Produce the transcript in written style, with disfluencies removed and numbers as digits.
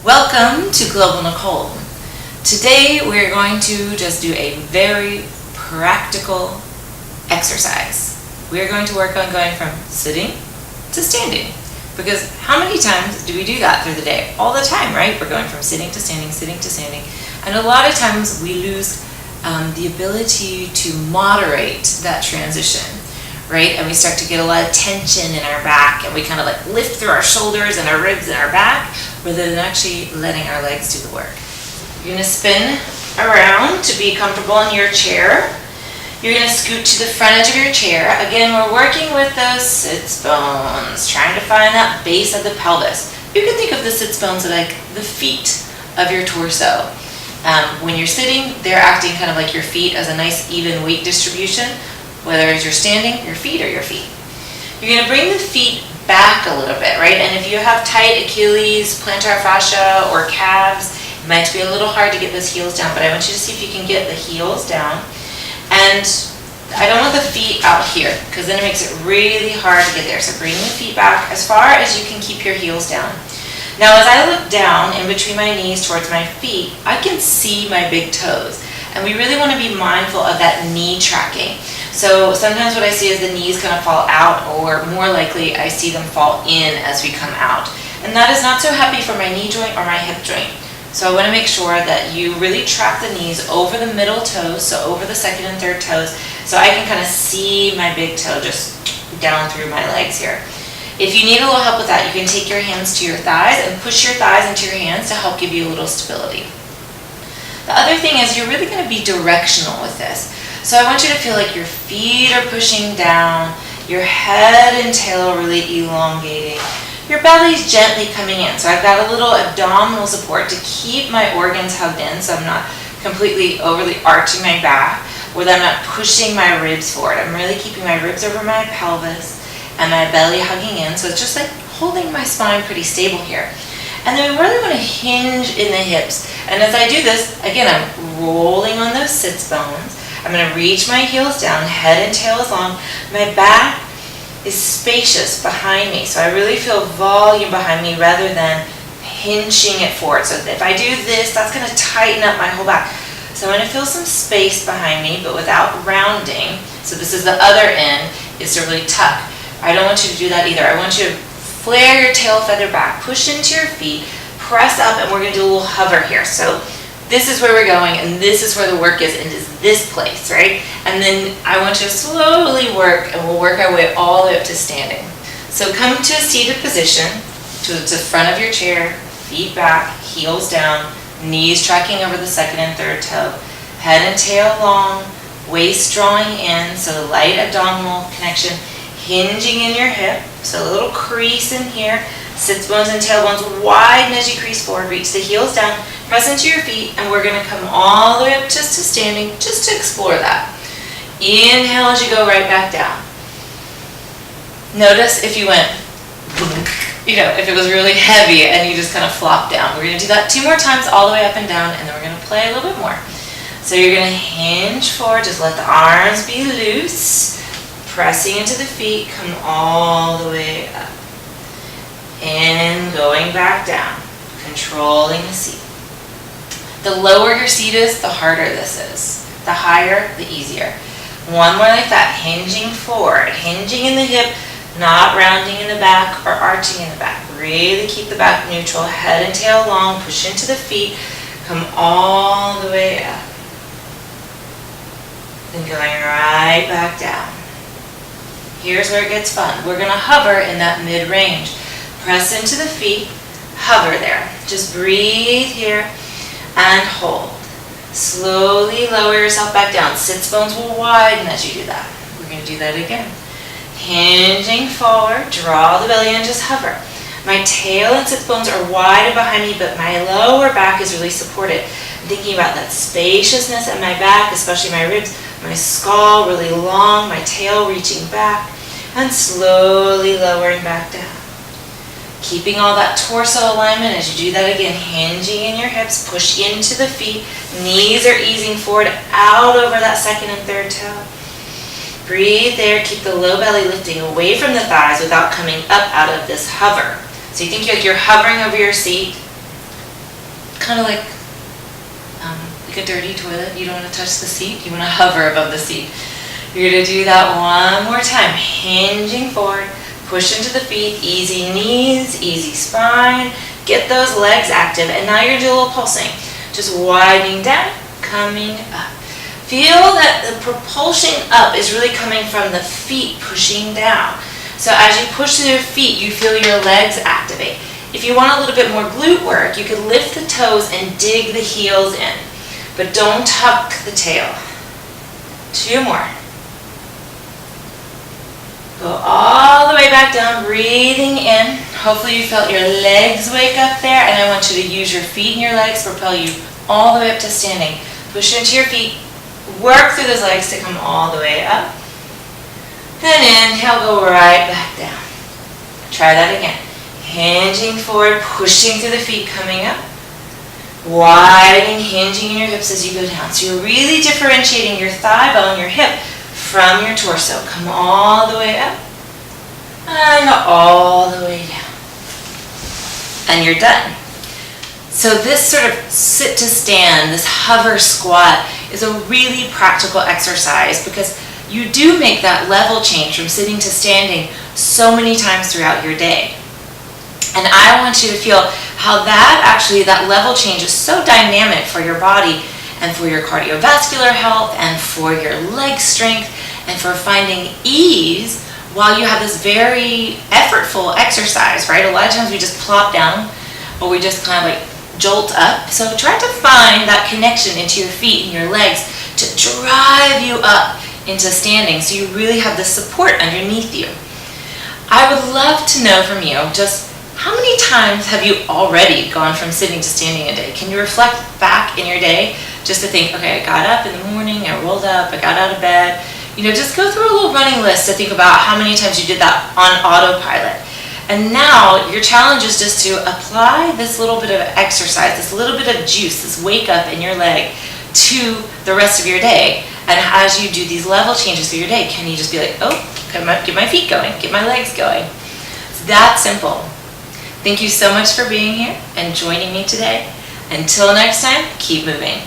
Welcome to Global Nicole. Today we're going to just do a very practical exercise. We're going to work on going from sitting to standing. Because how many times do we do that through the day? All the time, right? We're going from sitting to standing, sitting to standing. And a lot of times we lose the ability to moderate that transition, right? And we start to get a lot of tension in our back, and we kind of like lift through our shoulders and our ribs and our back rather than actually letting our legs do the work. You're going to spin around to be comfortable in your chair. You're going to scoot to the front edge of your chair. Again, we're working with those sits bones, trying to find that base of the pelvis. You can think of the sits bones like the feet of your torso. When you're sitting, they're acting kind of like your feet as a nice even weight distribution, whether it's you're standing, your feet, or your feet. You're going to bring the feet back a little bit, right? And if you have tight Achilles, plantar fascia, or calves, it might be a little hard to get those heels down, but I want you to see if you can get the heels down. And I don't want the feet out here, because then it makes it really hard to get there. So bring the feet back as far as you can keep your heels down. Now as I look down in between my knees towards my feet, I can see my big toes. And we really want to be mindful of that knee tracking. So sometimes what I see is the knees kind of fall out, or more likely I see them fall in as we come out. And that is not so happy for my knee joint or my hip joint. So I want to make sure that you really track the knees over the middle toes, so over the second and third toes, so I can kind of see my big toe just down through my legs here. If you need a little help with that, you can take your hands to your thighs and push your thighs into your hands to help give you a little stability. The other thing is you're really going to be directional with this. So I want you to feel like your feet are pushing down, your head and tail really elongating. Your belly's gently coming in. So I've got a little abdominal support to keep my organs hugged in, so I'm not completely overly arching my back, or that I'm not pushing my ribs forward. I'm really keeping my ribs over my pelvis and my belly hugging in. So it's just like holding my spine pretty stable here. And then we really want to hinge in the hips. And as I do this, again, I'm rolling on those sits bones. I'm going to reach my heels down, head and tail is long. My back is spacious behind me. So I really feel volume behind me rather than hinging it forward. So if I do this, that's going to tighten up my whole back. So I'm going to feel some space behind me, but without rounding. So this is the other end, is to really tuck. I don't want you to do that either. I want you to flare your tail feather back, push into your feet, press up, and we're going to do a little hover here. So this is where we're going, and this is where the work is, and is this place, right? And then I want you to slowly work, and we'll work our way all the way up to standing. So come to a seated position, to the front of your chair, feet back, heels down, knees tracking over the second and third toe, head and tail long, waist drawing in, so light abdominal connection, hinging in your hip, so a little crease in here, sits bones and tailbones widen as you crease forward, reach the heels down, press into your feet, and we're going to come all the way up just to standing, just to explore that. Inhale as you go right back down. Notice if you went, if it was really heavy and you just kind of flopped down. We're going to do that 2 more times all the way up and down, and then we're going to play a little bit more. So you're going to hinge forward, just let the arms be loose, pressing into the feet, come all the way up. And going back down, controlling the seat. The lower your seat is, the harder this is. The higher, the easier. One more like that, hinging forward, hinging in the hip, not rounding in the back or arching in the back. Really keep the back neutral, head and tail long, push into the feet, come all the way up. Then going right back down. Here's where it gets fun. We're going to hover in that mid-range. Press into the feet, hover there. Just breathe here and hold. Slowly lower yourself back down. Sits bones will widen as you do that. We're going to do that again. Hinging forward, draw the belly in, just hover. My tail and sits bones are wide behind me, but my lower back is really supported. I'm thinking about that spaciousness in my back, especially my ribs, my skull really long, my tail reaching back, and slowly lowering back down. Keeping all that torso alignment as you do that again, hinging in your hips, push into the feet, knees are easing forward, out over that second and third toe. Breathe there, keep the low belly lifting away from the thighs without coming up out of this hover. So you think like you're hovering over your seat, kind of like a dirty toilet. You don't want to touch the seat. You want to hover above the seat. You're going to do that one more time. Hinging forward, push into the feet, easy knees, easy spine. Get those legs active. And now you're going to do a little pulsing. Just widening down, coming up. Feel that the propulsion up is really coming from the feet pushing down. So as you push through your feet, you feel your legs activate. If you want a little bit more glute work, you could lift the toes and dig the heels in. But don't tuck the tail. 2 more. Go all the way back down, breathing in. Hopefully you felt your legs wake up there, and I want you to use your feet and your legs to propel you all the way up to standing. Push into your feet. Work through those legs to come all the way up. And inhale, go right back down. Try that again. Hinging forward, pushing through the feet, coming up. Widening, hinging in your hips as you go down. So you're really differentiating your thigh bone, your hip, from your torso. Come all the way up. And all the way down. And you're done. So this sort of sit to stand, this hover squat, is a really practical exercise because you do make that level change from sitting to standing so many times throughout your day. And I want you to feel how that level change is so dynamic for your body and for your cardiovascular health and for your leg strength and for finding ease while you have this very effortful exercise, right? A lot of times we just plop down or we just kind of like jolt up. So try to find that connection into your feet and your legs to drive you up into standing so you really have the support underneath you. I would love to know from you just how many times have you already gone from sitting to standing a day? Can you reflect back in your day just to think, okay, I got up in the morning, I rolled up, I got out of bed. Just go through a little running list to think about how many times you did that on autopilot. And now your challenge is just to apply this little bit of exercise, this little bit of juice, this wake up in your leg to the rest of your day. And as you do these level changes through your day, can you just be like, oh, get my feet going, get my legs going. It's that simple. Thank you so much for being here and joining me today. Until next time, keep moving.